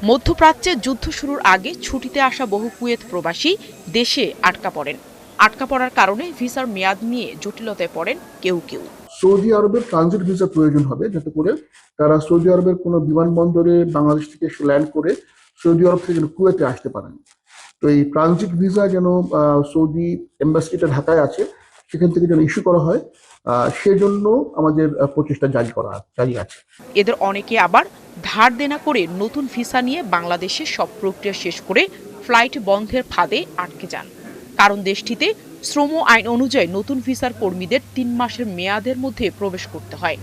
মধ্যপ্রাচ্যে যুদ্ধ শুরুর আগে ছুটিতে আসা বহু কুয়েত প্রবাসী দেশে আটকা পড়েন। আটকা পড়ার কারণে ভিসার মেয়াদ নিয়ে জটিলতায় পড়েন কেউ কেউ। সৌদি আরবের ট্রানজিট ভিসা প্রয়োজন হবে, যাতে করে তারা সৌদি আরবের কোনো বিমানবন্দরে বাংলাদেশ থেকে ল্যান্ড করে সৌদি আরব থেকে যেন কুয়েতে আসতে পারেন। তো এই ট্রানজিট ভিসা যেন সৌদি এম্বাসিটা ঢাকায় আছে, সেখান থেকে যেন ইস্যু করা হয়, সেজন্য আমাদের প্রচেষ্টা জারি আছে। এদের অনেকে আবার ধার দেনা করে নতুন ভিসা নিয়ে বাংলাদেশে সব প্রক্রিয়া শেষ করে ফ্লাইট বন্ধের ফাঁদে আটকে যান। কারণ দেশটিতে শ্রম আইন অনুযায়ী নতুন ভিসার কর্মীদের ৩ মাসের মেয়াদের মধ্যে প্রবেশ করতে হয়।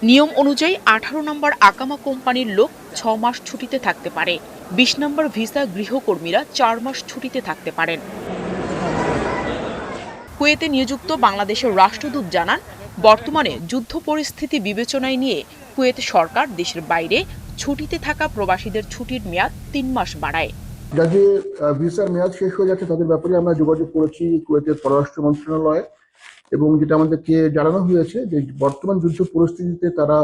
নিয়ম অনুযায়ী ১৮ নম্বর আকামা কোম্পানির লোক ৬ মাস ছুটিতে থাকতে পারে। ২০ নম্বর ভিসা গৃহকর্মীরা ৪ মাস ছুটিতে থাকতে পারেন। কুয়েতে নিযুক্ত বাংলাদেশের রাষ্ট্রদূত জানান, বর্তমানে যুদ্ধ পরিস্থিতি বিবেচনায় নিয়ে কুয়েত সরকার দেশের বাইরে ছুটিতে থাকা প্রবাসীদের ছুটির মেয়াদ ৩ মাস বাড়ায়। যাদের ভিসার মেয়াদ শেষ হয়ে যাচ্ছে তাদের ব্যাপারে আমরা যোগাযোগ করেছি কুয়েতের পররাষ্ট্র মন্ত্রণালয়ে, এবং যেটা আমাদেরকে জানানো হয়েছে যে বর্তমান যুদ্ধ পরিস্থিতিতে তারা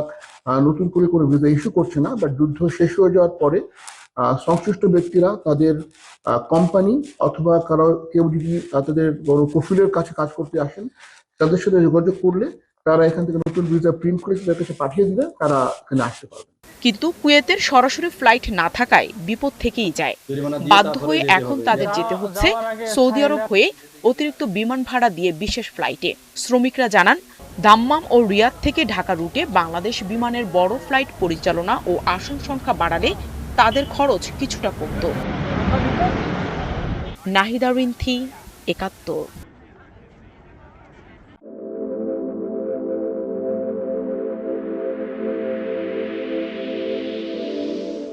নতুন করে কোনো ভিসা ইস্যু করছে না, বাট যুদ্ধ শেষ হয়ে যাওয়ার পরে সংশ্লিষ্ট ব্যক্তিরা তাদের কোম্পানি অথবা কেউ যদি তাদের বড় কফিলের কাছে কাজ করতে আসেন, তাদের সাথে যোগাযোগ করলে তারা এখান থেকে নতুন ভিসা প্রিন্ট করে তাদের কাছে পাঠিয়ে দিলে তারা এখানে আসতে পারবে। কিন্তু কুয়েতের সরাসরি ফ্লাইট না থাকায় বিপদ থেকেই যায়। বাধ্য হয়ে এখন তাদের যেতে হচ্ছে সৌদি আরব হয়ে অতিরিক্ত বিমান ভাড়া দিয়ে বিশেষ ফ্লাইটে। শ্রমিকরা জানান, দাম্মাম ও রিয়াদ থেকে ঢাকা রুটে বাংলাদেশ বিমানের বড় ফ্লাইট পরিচালনা ও আসন সংখ্যা বাড়ালে তাদের খরচ কিছুটা কমত। নাহিদা রিন্থি, ৭১।